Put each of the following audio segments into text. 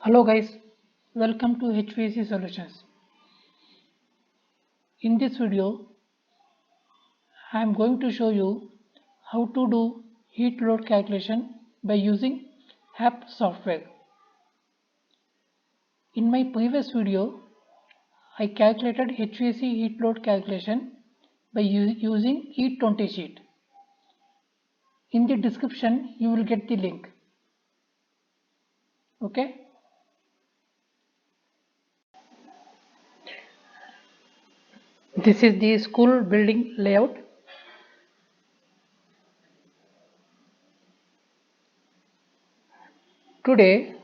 Hello guys, welcome to HVAC Solutions. In this video, I am going to show you how to do heat load calculation by using HAP software. In my previous video, I calculated HVAC heat load calculation by using E20 sheet. In the description, you will get the link. Okay. This is the school building layout. Today,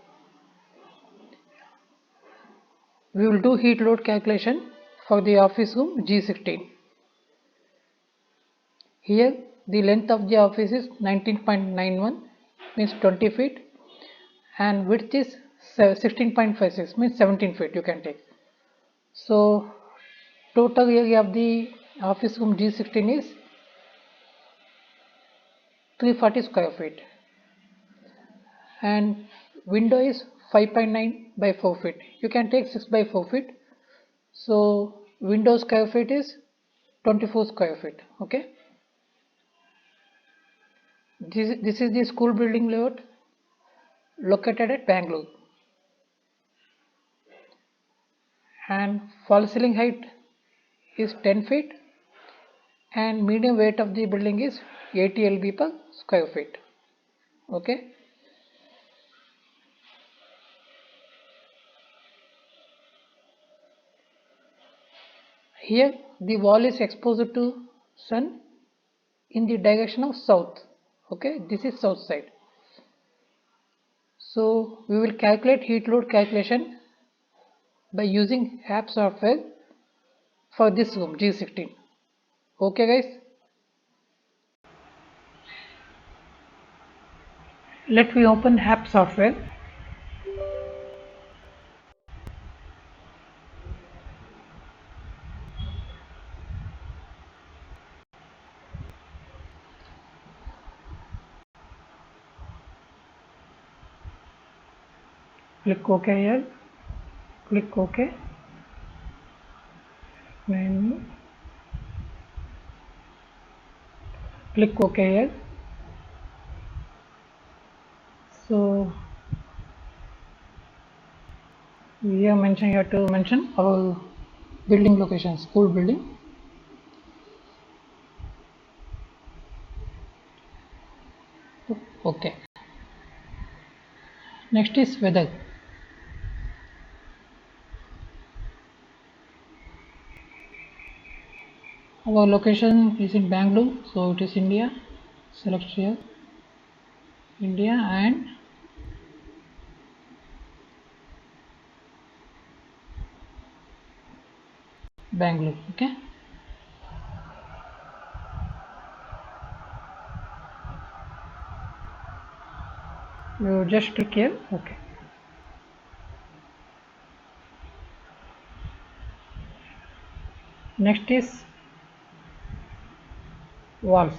we will do heat load calculation for the office room G16. Here the length of the office is 19.91 means 20 feet and width is 16.56 means 17 feet you can take. So total area of the office room G16 is 340 square feet and window is 5.9 by 4 feet. You can take 6 by 4 feet. So window square feet is 24 square feet. Okay. This is the school building layout located at Bangalore. And false ceiling height is 10 feet and medium weight of the building is 80 lb per square feet. Okay. Here the wall is exposed to sun in the direction of south. Okay, this is south side. So we will calculate heat load calculation by using HAP software for this room G16. Okay guys. Let me open HAP software. Click OK here. Click OK. Menu. Click OK here. So we have mentioned here to mention our building location, school building. Okay. Next is weather. Our location is in Bangalore, so it is India. Select here India and Bangalore. Okay. You just click here. Okay. Next is walls.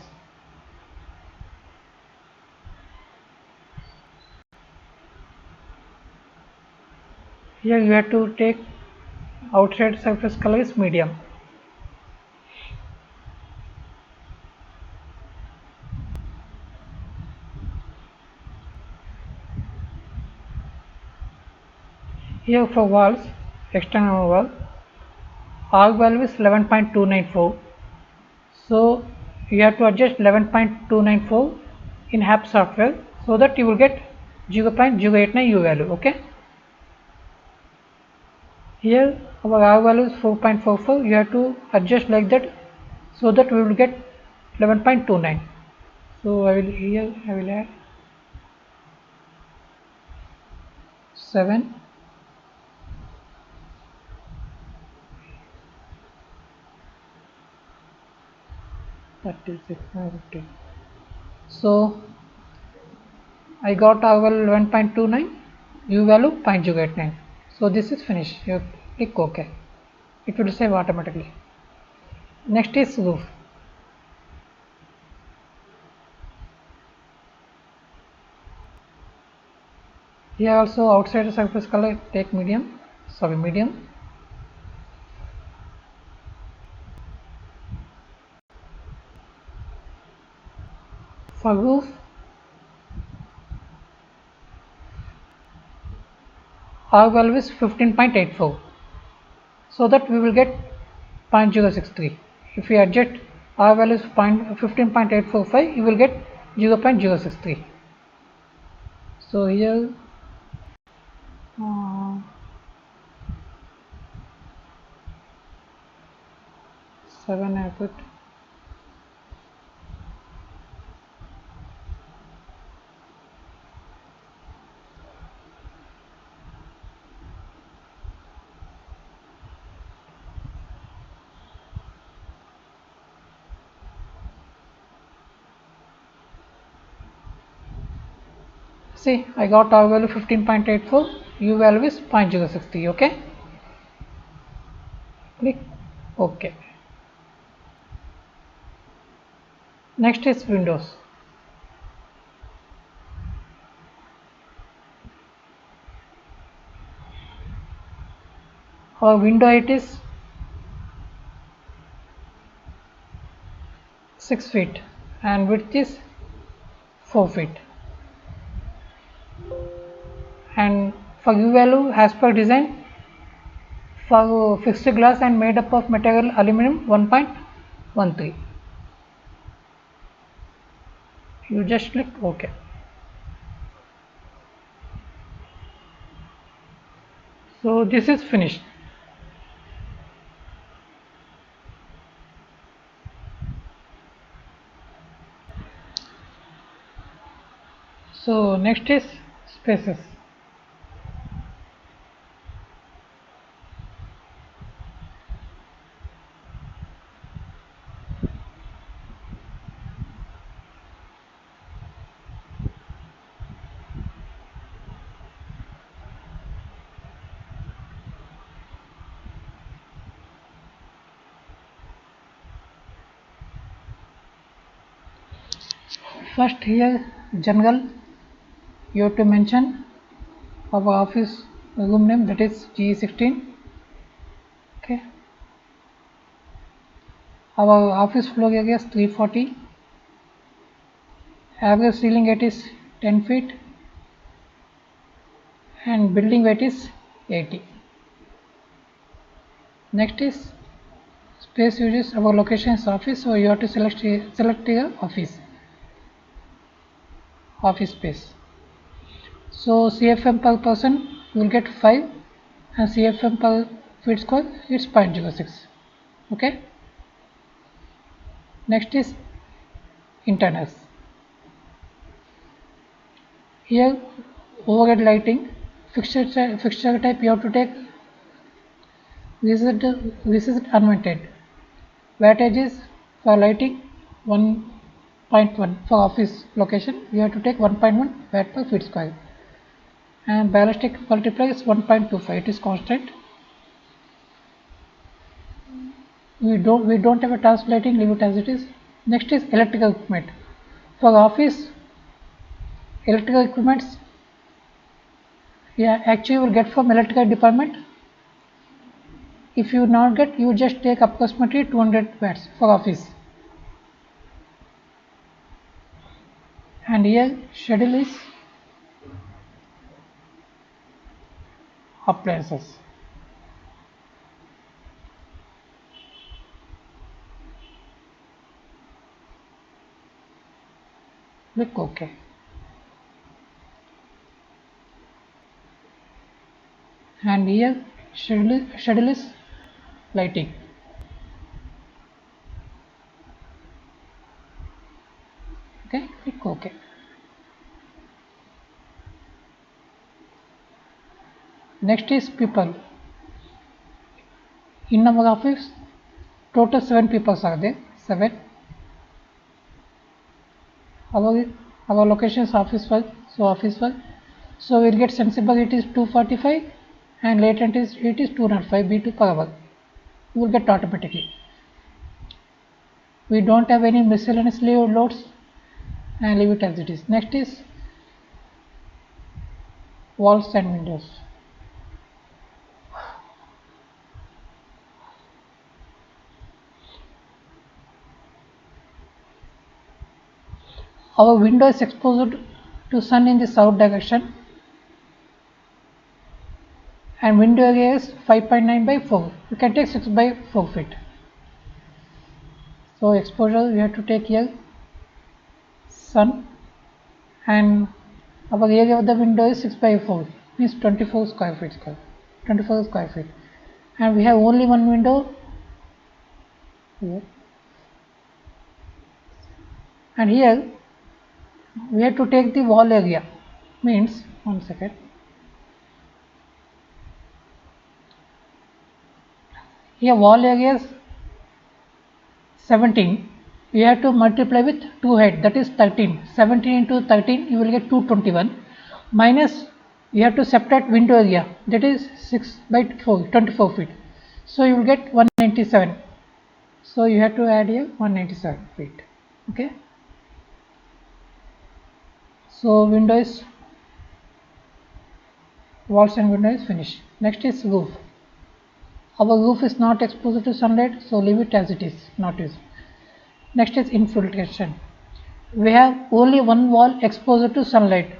Here you have to take outside surface color is medium. Here for walls, external wall, arc value is 11.294. So you have to adjust 11.294 in HAP software so that you will get 0.089 U value. Okay. Here our R value is 4.44. You have to adjust like that so that we will get 11.29. So I will add 7, 36, 50. So I got our 11.29, U value 0.089. So this is finished. You click OK. It will save automatically. Next is roof. Here also outside surface color take medium. For roof, our value is 15.84, so that we will get 0.063. If we adjust our value is 15.845, you will get 0.063. So here 7 I put. See, I got R value 15.84, U value is 0.063. Okay, click OK. Next is Windows. Our window height is 6 feet and width is 4 feet. And for U value, as per design, for fixed glass and made up of material aluminum, 1.13. You just click OK. So this is finished. So next is spaces. First here general, you have to mention our office room name, that is GE16. Okay, our office floor area is 340, average ceiling height is 10 feet and building weight is 80. Next is space uses. Our location is office, so you have to select your office space. So CFM per person you will get 5 and CFM per feet square it's 0.06. Okay, next is internals. Here overhead lighting, fixture type you have to take this is unvented. Wattage is for lighting 1.1. For office location you have to take 1.1 watt per feet square and ballistic multiplier is 1.25. It is constant. We don't have a task lighting, leave it as it is. Next is electrical equipment. For office electrical equipments, yeah, actually you will get from electrical department. If you not get, you just take approximately 200 watts for office. And here schedule is appliances. Click OK. And here schedule is lighting. Okay, click OK. Next is people. In our office, total 7 people are there. 7. Our location is office 1, so office 1. So we'll get sensible it is 245 and latent is it is 205 B2 per hour. You will get automatically. We don't have any miscellaneous loads and leave it as it is. Next is walls and windows. Our window is exposed to sun in the south direction and window area is 5.9 by 4. You can take 6 by 4 feet. So exposure we have to take here sun, and our area of the window is 6 by 4, means 24 square feet. 24 square feet, and we have only one window here, and here we have to take the wall area, means one second. Here wall area is 17. You have to multiply with 2 height, that is 13. 17 into 13 you will get 221, minus you have to subtract window area, that is 6 by 4, 24 feet. So you will get 197. So you have to add here 197 feet. Okay. So window is, walls and window is finished. Next is roof. Our roof is not exposed to sunlight, so leave it as it is, not use. Next is infiltration. We have only one wall exposed to sunlight,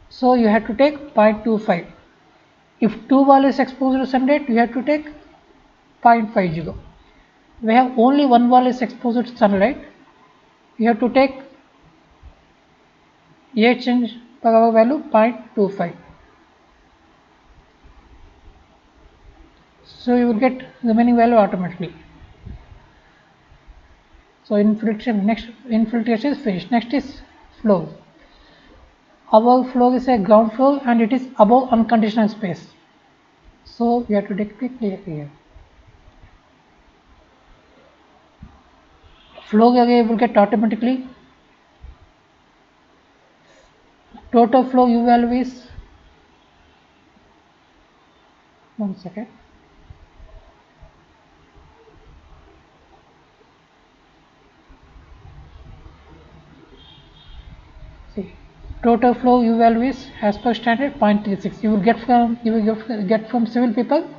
so you have to take 0.25. If two wall is exposed to sunlight, you have to take 0.50. We have only one wall is exposed to sunlight, you have to take air change per hour value 0.25. So you will get remaining value automatically. So infiltration, next infiltration is finished. Next is floor. Our floor is a ground floor and it is above unconditional space. So we have to take it here. Floor area will get automatically. Total flow U value is, one second. See, total flow U value is as per standard 0.36. You will get from civil people,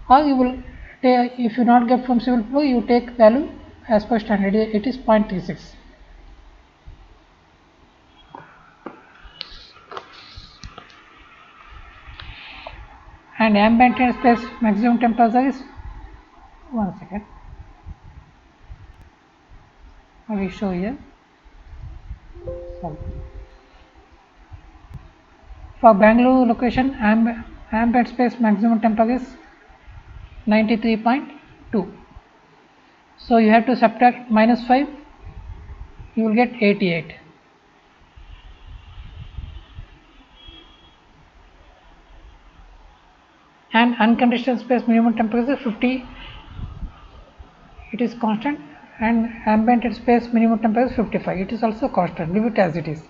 or you will take, if you not get from civil people, you take value as per standard. It is 0.36. And ambient air space maximum temperature is, one second, I will show here. Sorry. For Bangalore location, ambient space maximum temperature is 93.2. So you have to subtract -5, you will get 88. And unconditional space minimum temperature 50, it is constant, and ambient space minimum temperature 55, it is also constant. Leave it as it is.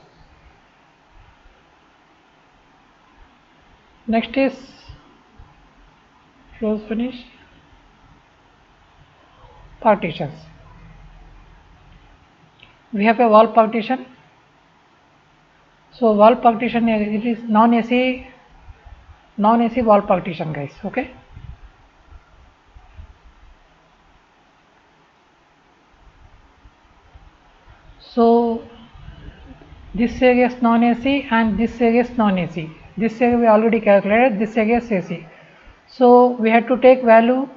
Next is floors finish, partitions. We have a wall partition. So wall partition, it is non-AC wall partition, guys. Okay. So this area is non-AC and this area is non-AC. This area we already calculated, this area is AC. So we have to take value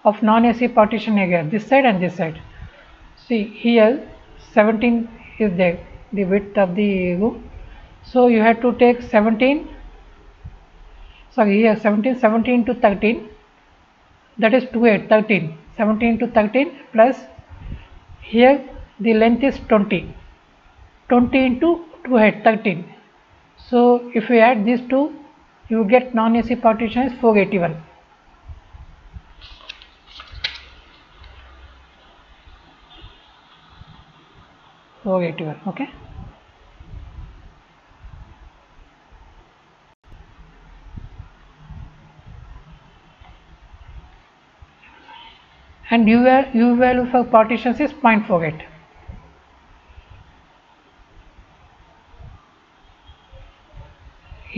of non-AC partition area, this side and this side. See here 17 is there, the width of the room. So you have to take 17, sorry, here 17 to 13, that is 28, 13, 17 to 13 plus here the length is 20, 20 into 28, 13. So if we add these two, you get non-AC partition is 481. Okay. And U value for partitions is 0.48.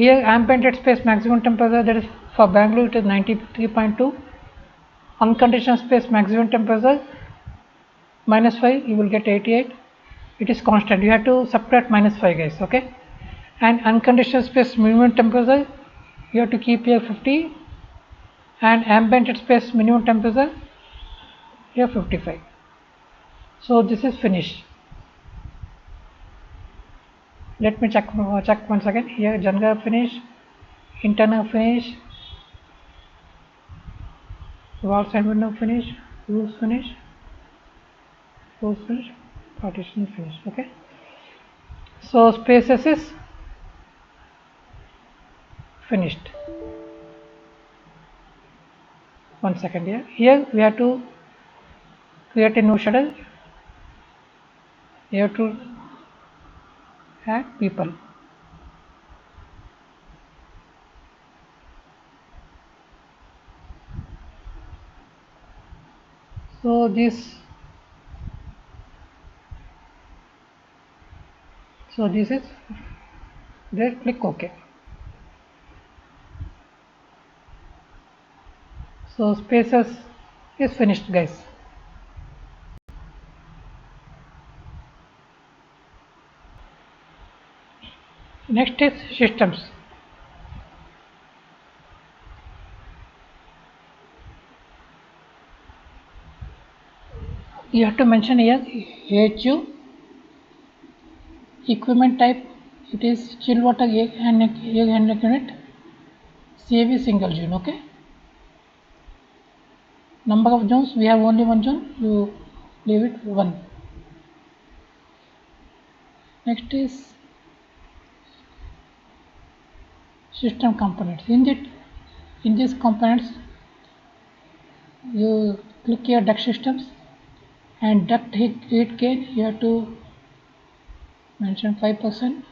Here ambient space maximum temperature, that is for Bangalore it is 93.2. Unconditioned space maximum temperature -5, you will get 88. It is constant, you have to subtract -5 guys, okay. And unconditioned space minimum temperature, you have to keep here 50, and ambient space minimum temperature here 55. So this is finished. Let me check once again. Here general finish, internal finish, walls and window finish, roofs finish, floors finish, partition finish. Okay. So spaces is finished. One second here. Here we have to create a new schedule. You have to add people. So this is there. Click OK. So spaces is finished guys. Next is systems. You have to mention here HU, equipment type, it is chill water air handling unit, CAV single zone. Okay. Number of zones, we have only one zone, you leave it 1. Next is system components. In these components, you click here duct systems, and duct heat gain you have to mention 5%.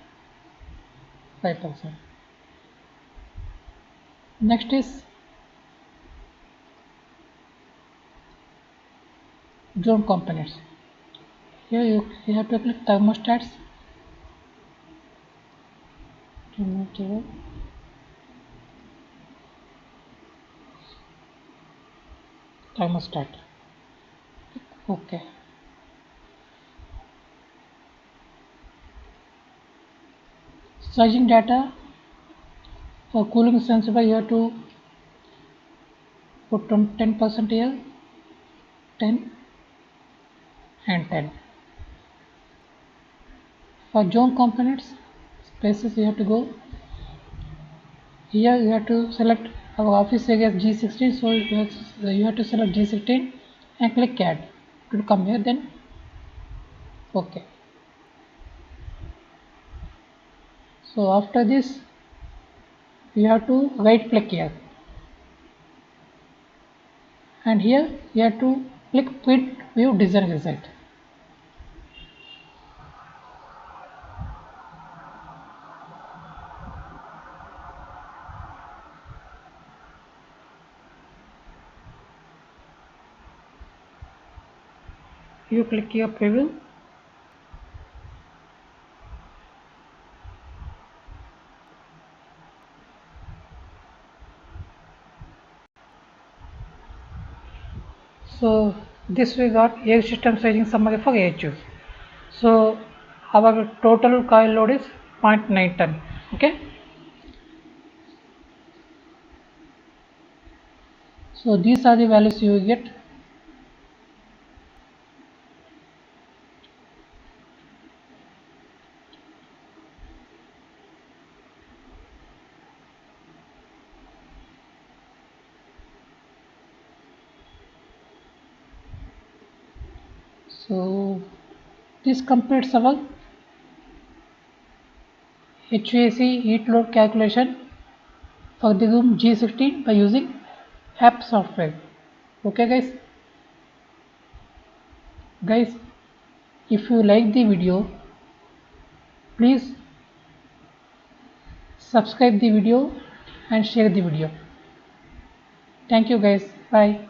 Next is zone components. Here you have to click thermostats, thermostat. Okay. Sizing data for cooling sensor, you have to put 10% here, 10 and 10. For zone components, spaces you have to go. Here you have to select our office area G16, so you have to select G16 and click add. It will come here, then OK. So after this, you have to right click here, and here you have to click print view design result. You click here preview. So this we got air system sizing summary for AHUs. So our total coil load is 0.9 ton. Okay. So these are the values you will get. So this completes our HVAC heat load calculation for the room G16 by using HAP software. Okay guys, if you like the video, please subscribe the video and share the video. Thank you guys. Bye.